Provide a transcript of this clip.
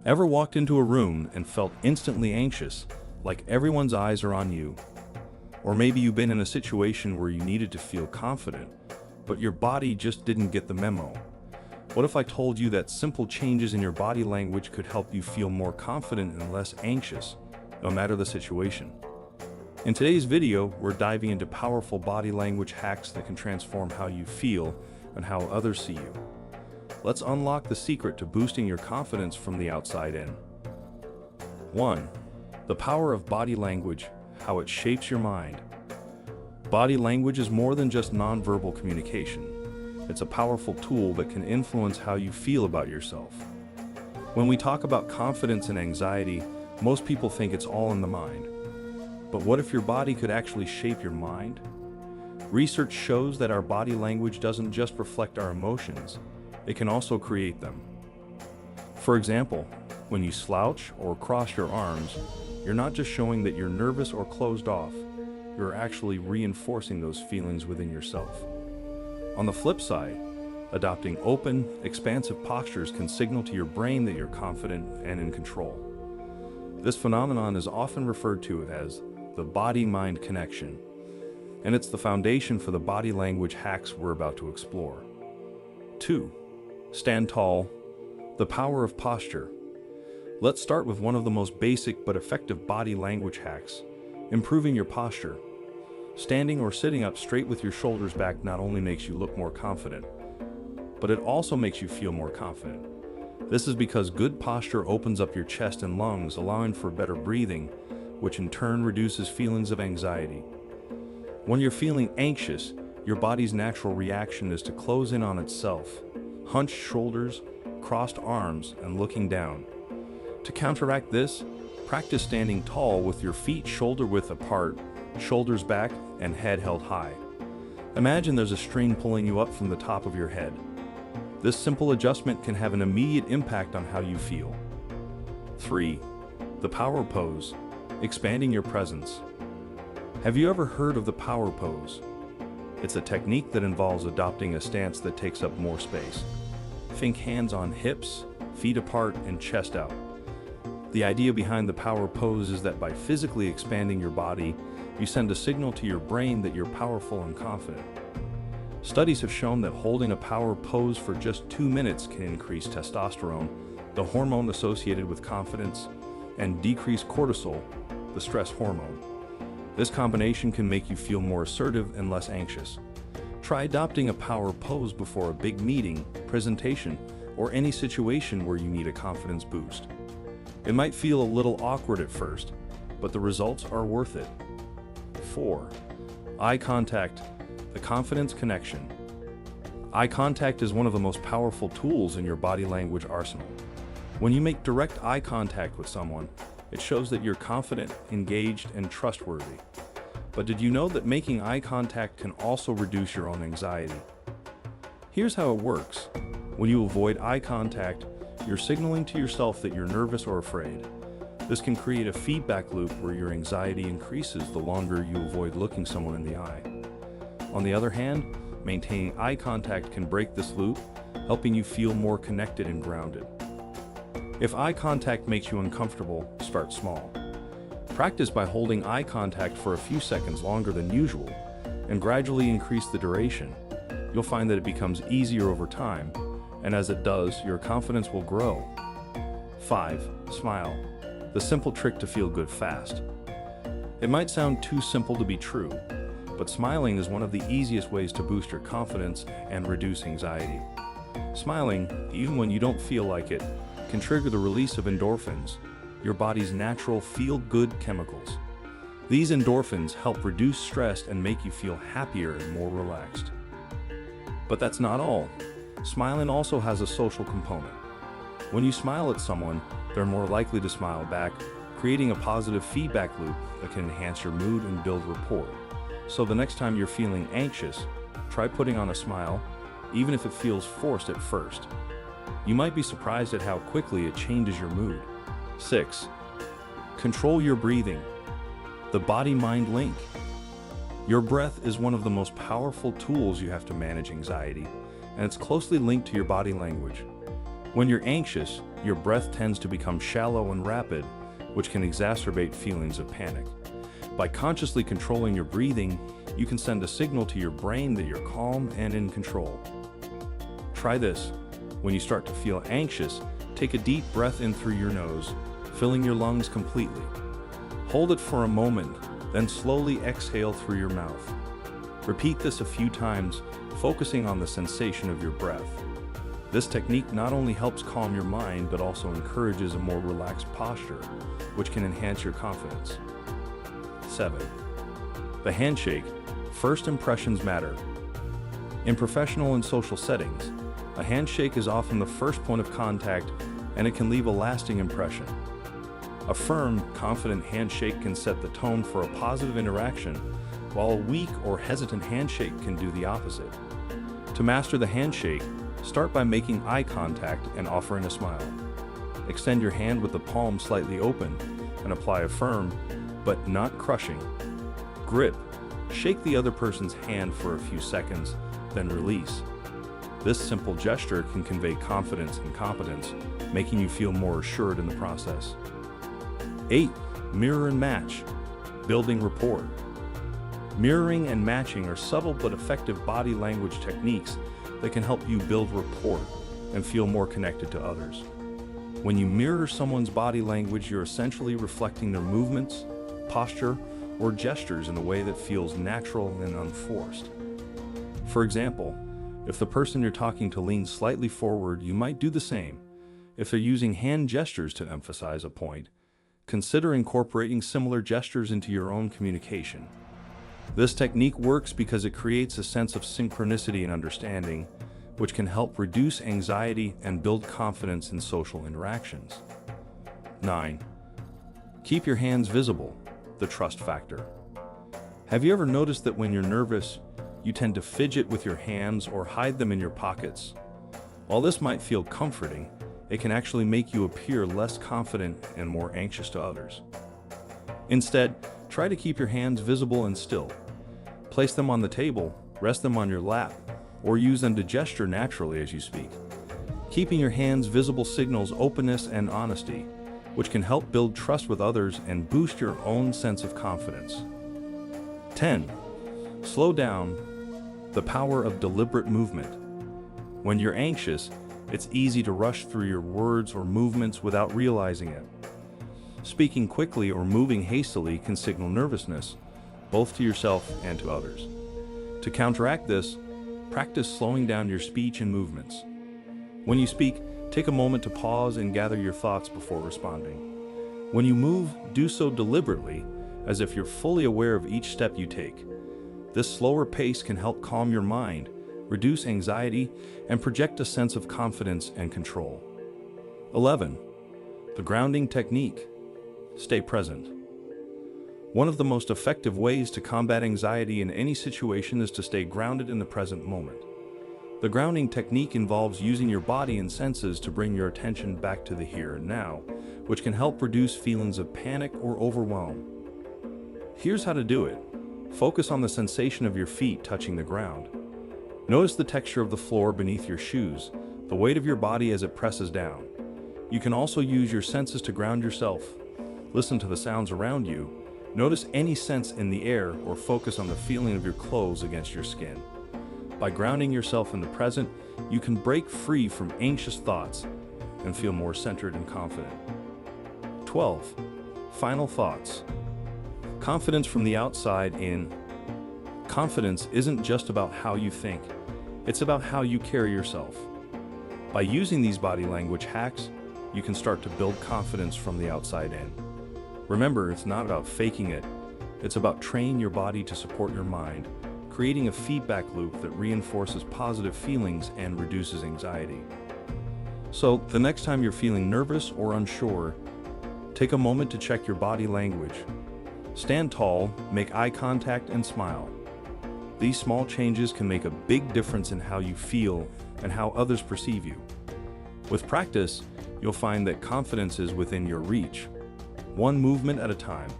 Ever walked into a room and felt instantly anxious, like everyone's eyes are on you? Or maybe you've been in a situation where you needed to feel confident, but your body just didn't get the memo. What if I told you that simple changes in your body language could help you feel more confident and less anxious, no matter the situation? In today's video, we're diving into powerful body language hacks that can transform how you feel and how others see you. Let's unlock the secret to boosting your confidence from the outside in. 1. The power of body language, how it shapes your mind. Body language is more than just nonverbal communication. It's a powerful tool that can influence how you feel about yourself. When we talk about confidence and anxiety, most people think it's all in the mind. But what if your body could actually shape your mind? Research shows that our body language doesn't just reflect our emotions, it can also create them. For example, when you slouch or cross your arms, you're not just showing that you're nervous or closed off, you're actually reinforcing those feelings within yourself. On the flip side, adopting open, expansive postures can signal to your brain that you're confident and in control. This phenomenon is often referred to as the body-mind connection, and it's the foundation for the body language hacks we're about to explore. 2. Stand tall. The power of posture. Let's start with one of the most basic but effective body language hacks, improving your posture. Standing or sitting up straight with your shoulders back not only makes you look more confident, but it also makes you feel more confident. This is because good posture opens up your chest and lungs, allowing for better breathing, which in turn reduces feelings of anxiety. When you're feeling anxious, your body's natural reaction is to close in on itself, hunched shoulders, crossed arms, and looking down. To counteract this, practice standing tall with your feet shoulder-width apart, shoulders back, and head held high. Imagine there's a string pulling you up from the top of your head. This simple adjustment can have an immediate impact on how you feel. 3. The power pose, expanding your presence. Have you ever heard of the power pose? It's a technique that involves adopting a stance that takes up more space. Think hands on hips, feet apart, and chest out. The idea behind the power pose is that by physically expanding your body, you send a signal to your brain that you're powerful and confident. Studies have shown that holding a power pose for just 2 minutes can increase testosterone, the hormone associated with confidence, and decrease cortisol, the stress hormone. This combination can make you feel more assertive and less anxious. Try adopting a power pose before a big meeting, presentation, or any situation where you need a confidence boost. It might feel a little awkward at first, but the results are worth it. 4. Eye contact, the confidence connection. Eye contact is one of the most powerful tools in your body language arsenal. When you make direct eye contact with someone, it shows that you're confident, engaged, and trustworthy. But did you know that making eye contact can also reduce your own anxiety? Here's how it works. When you avoid eye contact, you're signaling to yourself that you're nervous or afraid. This can create a feedback loop where your anxiety increases the longer you avoid looking someone in the eye. On the other hand, maintaining eye contact can break this loop, helping you feel more connected and grounded. If eye contact makes you uncomfortable, start small. Practice by holding eye contact for a few seconds longer than usual, and gradually increase the duration. You'll find that it becomes easier over time, and as it does, your confidence will grow. 5. Smile. The simple trick to feel good fast. It might sound too simple to be true, but smiling is one of the easiest ways to boost your confidence and reduce anxiety. Smiling, even when you don't feel like it, can trigger the release of endorphins, your body's natural feel-good chemicals. These endorphins help reduce stress and make you feel happier and more relaxed. But that's not all. Smiling also has a social component. When you smile at someone, they're more likely to smile back, creating a positive feedback loop that can enhance your mood and build rapport. So the next time you're feeling anxious, try putting on a smile, even if it feels forced at first. You might be surprised at how quickly it changes your mood. 6. Control your breathing. The body-mind link. Your breath is one of the most powerful tools you have to manage anxiety, and it's closely linked to your body language. When you're anxious, your breath tends to become shallow and rapid, which can exacerbate feelings of panic. By consciously controlling your breathing, you can send a signal to your brain that you're calm and in control. Try this. When you start to feel anxious, take a deep breath in through your nose, filling your lungs completely. Hold it for a moment, then slowly exhale through your mouth. Repeat this a few times, focusing on the sensation of your breath. This technique not only helps calm your mind, but also encourages a more relaxed posture, which can enhance your confidence. 7. The handshake. First impressions matter. In professional and social settings, a handshake is often the first point of contact, and it can leave a lasting impression. A firm, confident handshake can set the tone for a positive interaction, while a weak or hesitant handshake can do the opposite. To master the handshake, start by making eye contact and offering a smile. Extend your hand with the palm slightly open and apply a firm, but not crushing, grip. Shake the other person's hand for a few seconds, then release. This simple gesture can convey confidence and competence, making you feel more assured in the process. 8. Mirror and match. Building rapport. Mirroring and matching are subtle but effective body language techniques that can help you build rapport and feel more connected to others. When you mirror someone's body language, you're essentially reflecting their movements, posture, or gestures in a way that feels natural and unforced. For example, if the person you're talking to leans slightly forward, you might do the same. If they're using hand gestures to emphasize a point, consider incorporating similar gestures into your own communication. This technique works because it creates a sense of synchronicity and understanding, which can help reduce anxiety and build confidence in social interactions. 9. Keep your hands visible. The trust factor. Have you ever noticed that when you're nervous, you tend to fidget with your hands or hide them in your pockets? While this might feel comforting, it can actually make you appear less confident and more anxious to others. Instead, try to keep your hands visible and still. Place them on the table, rest them on your lap, or use them to gesture naturally as you speak. Keeping your hands visible signals openness and honesty, which can help build trust with others and boost your own sense of confidence. 10. Slow down. The power of deliberate movement. When you're anxious, it's easy to rush through your words or movements without realizing it. Speaking quickly or moving hastily can signal nervousness, both to yourself and to others. To counteract this, practice slowing down your speech and movements. When you speak, take a moment to pause and gather your thoughts before responding. When you move, do so deliberately, as if you're fully aware of each step you take. This slower pace can help calm your mind, reduce anxiety, and project a sense of confidence and control. 11. The grounding technique. Stay present. One of the most effective ways to combat anxiety in any situation is to stay grounded in the present moment. The grounding technique involves using your body and senses to bring your attention back to the here and now, which can help reduce feelings of panic or overwhelm. Here's how to do it. Focus on the sensation of your feet touching the ground. Notice the texture of the floor beneath your shoes, the weight of your body as it presses down. You can also use your senses to ground yourself. Listen to the sounds around you. Notice any sense in the air or focus on the feeling of your clothes against your skin. By grounding yourself in the present, you can break free from anxious thoughts and feel more centered and confident. 12. Final thoughts. Confidence from the outside in. Confidence isn't just about how you think, it's about how you carry yourself. By using these body language hacks, you can start to build confidence from the outside in. Remember, it's not about faking it, it's about training your body to support your mind, creating a feedback loop that reinforces positive feelings and reduces anxiety. So, the next time you're feeling nervous or unsure, take a moment to check your body language. Stand tall, make eye contact, and smile. These small changes can make a big difference in how you feel and how others perceive you. With practice, you'll find that confidence is within your reach, one movement at a time.